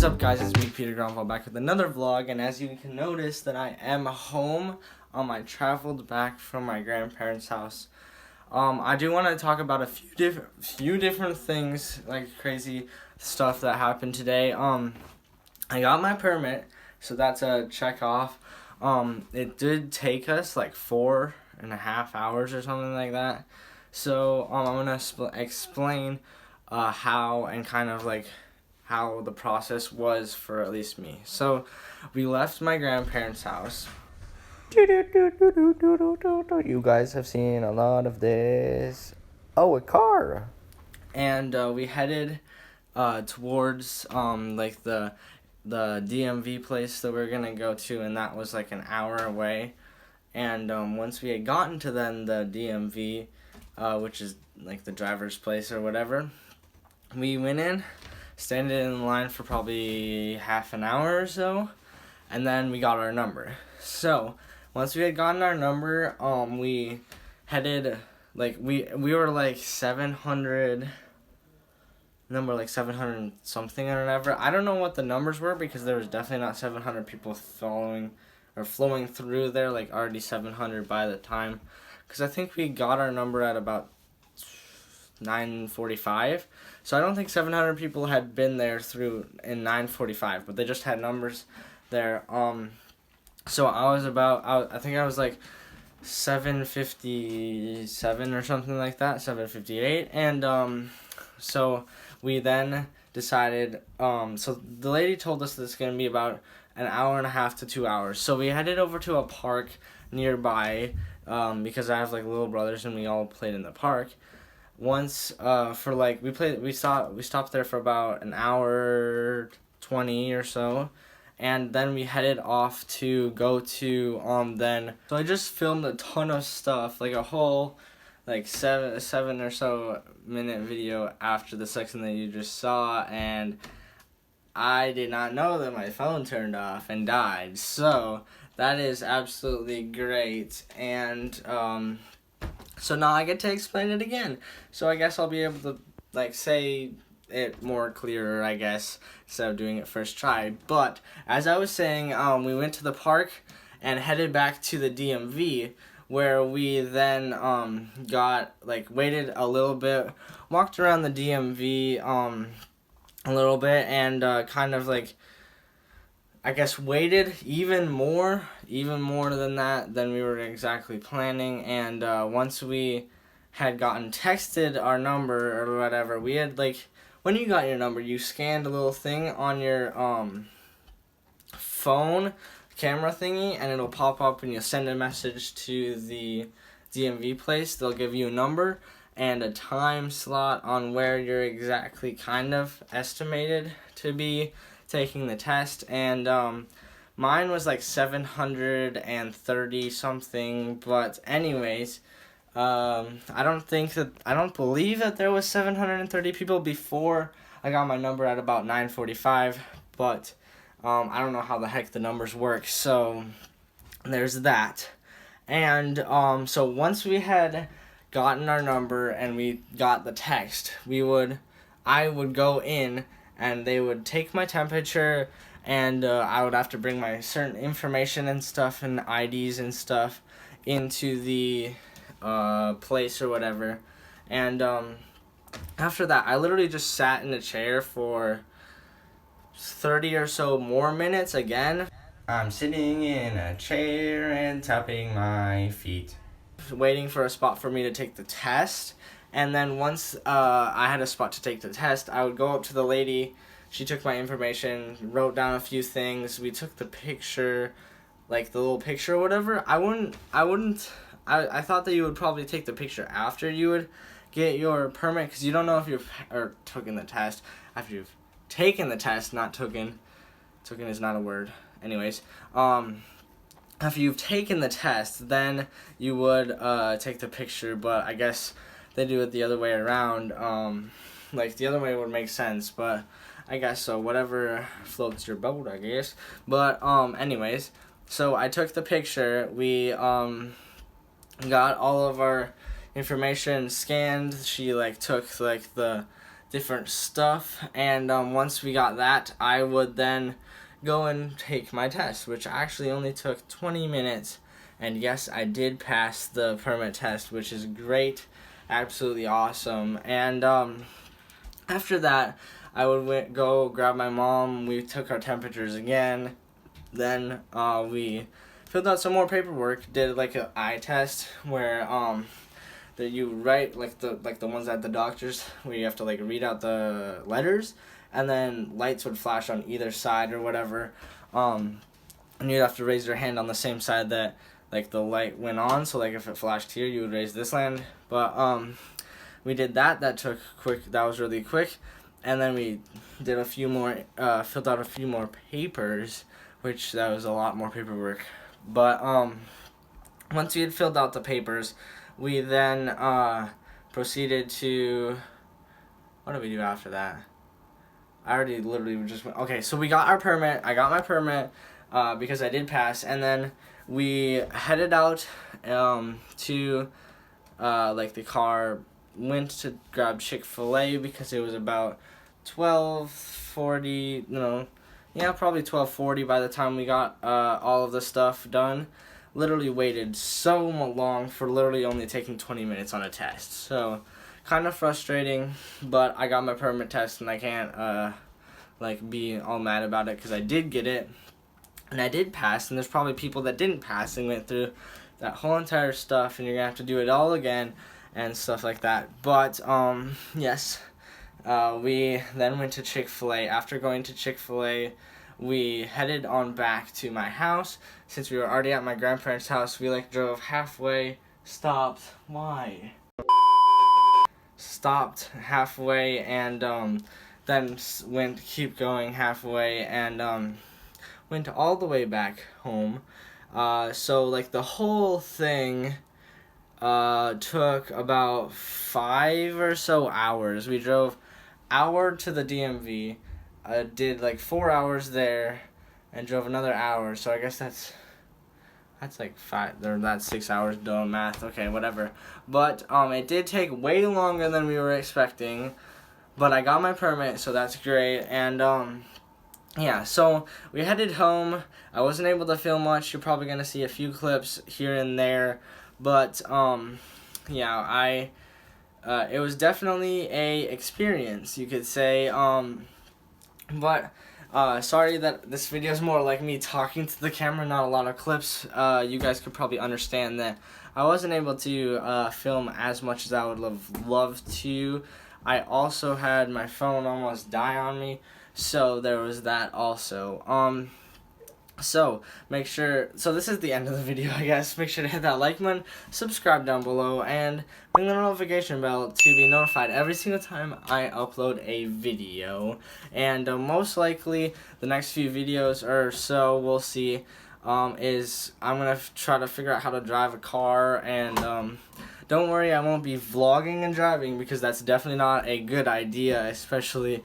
What is up, guys? It's me, Peter Gronvall, back with another vlog, and as you can notice that I am home. I traveled back from my grandparents' house. I do want to talk about a few different things, like crazy stuff that happened today. I got my permit, so that's a check off. It did take us like 4.5 hours or something like that. So I'm gonna explain how and kind of like how the process was for at least me. So we left my grandparents' house. You guys have seen a lot of this. Oh, a car. And we headed towards like the DMV place that we're gonna go to, and that was like an hour away. And once we had gotten to the DMV, which is like the driver's place or whatever, we went in, stayed in line for probably half an hour or so, and then we got our number. So once we had gotten our number, we headed, like, we were like 700, number like 700 something or whatever. I don't know what the numbers were, because there was definitely not 700 people flowing through there, like already 700 by the time, because I think we got our number at about 9:45. So I don't think 700 people had been there through in 9:45, but they just had numbers there. So I think I was like 7:57 or something like that, 7:58, and so we then decided. So the lady told us that it's gonna be about an hour and a half to 2 hours. So we headed over to a park nearby, because I have like little brothers and we all played in the park. Once for like we stopped there for about an hour 20 or so, and then we headed off to go to so I just filmed a ton of stuff, like a whole like seven or so minute video after the section that you just saw, and I did not know that my phone turned off and died. So that is absolutely great, and so now I get to explain it again. So I guess I'll be able to like say it more clearer, I guess, instead of doing it first try. But as I was saying, we went to the park and headed back to the DMV, where we then waited a little bit, walked around the DMV a little bit, and kind of like, I guess, waited even more than that than we were exactly planning. And once we had gotten texted our number or whatever, we had like, when you got your number, you scanned a little thing on your phone camera thingy, and it'll pop up and you'll send a message to the DMV place. They'll give you a number and a time slot on where you're exactly kind of estimated to be taking the test, and mine was like 730 something. But anyways, I don't believe that there was 730 people before I got my number at about 9:45, but I don't know how the heck the numbers work, so there's that. And so once we had gotten our number and we got the text, I would go in and they would take my temperature, and I would have to bring my certain information and stuff and IDs and stuff into the place or whatever. And after that, I literally just sat in a chair for 30 or so more minutes again. I'm sitting in a chair and tapping my feet, waiting for a spot for me to take the test. And then once I had a spot to take the test, I would go up to the lady. She took my information, wrote down a few things. We took the picture, like the little picture or whatever. I thought that you would probably take the picture after you would get your permit, because you don't know if you've taken the test. After you've taken the test, not taken. Taken is not a word. Anyways, after you've taken the test, then you would take the picture. But I guess they do it the other way around. Like the other way would make sense, but I guess so. Whatever floats your boat, I guess. But anyways, so I took the picture. We got all of our information scanned. She like took like the different stuff, and once we got that, I would then go and take my test, which actually only took 20 minutes. And yes, I did pass the permit test, which is great, absolutely awesome. And after that, I would go grab my mom. We took our temperatures again. Then we filled out some more paperwork. Did like an eye test where that you write like the ones at the doctors, where you have to like read out the letters, and then lights would flash on either side or whatever. And you'd have to raise your hand on the same side that like the light went on. So like if it flashed here, you would raise this hand. But we did that. That took quick. That was really quick. And then we did a few more, filled out a few more papers, which that was a lot more paperwork. But once we had filled out the papers, we then proceeded to, what did we do after that? I already literally just went, okay, so we got our permit. I got my permit because I did pass, and then we headed out to like the car, went to grab Chick-fil-A because it was about 12:40, probably 12:40 by the time we got all of the stuff done. Literally waited so long for literally only taking 20 minutes on a test. So kind of frustrating, but I got my permit test and I can't like be all mad about it because I did get it and I did pass. And there's probably people that didn't pass and went through that whole entire stuff, and you're gonna have to do it all again and stuff like that. But yes, we then went to Chick-fil-A. After going to Chick-fil-A, we headed on back to my house. Since we were already at my grandparents' house, we like drove halfway, stopped halfway, and then keep going halfway, and went all the way back home. So like the whole thing took about 5 or so hours. We drove hour to the DMV, did like 4 hours there, and drove another hour. So I guess that's like 5, or that's 6 hours, doing math, okay, whatever. But it did take way longer than we were expecting, but I got my permit, so that's great. And yeah, so we headed home. I wasn't able to film much. You're probably gonna see a few clips here and there, but yeah, it was definitely a experience, you could say. But sorry that this video is more like me talking to the camera, not a lot of clips. You guys could probably understand that I wasn't able to film as much as I would have loved to. I also had my phone almost die on me, so there was that also. So make sure, so this is the end of the video, I guess. Make sure to hit that like button, subscribe down below, and ring the notification bell to be notified every single time I upload a video. And most likely the next few videos or so we'll see is I'm gonna try to figure out how to drive a car. And don't worry, I won't be vlogging and driving because that's definitely not a good idea, especially,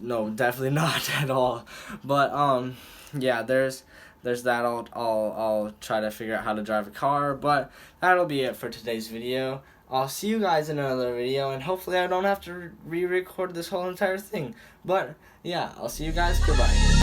no, definitely not at all. But yeah, there's that. I'll try to figure out how to drive a car, but that'll be it for today's video. I'll see you guys in another video, and hopefully I don't have to re-record this whole entire thing. But yeah, I'll see you guys. Goodbye.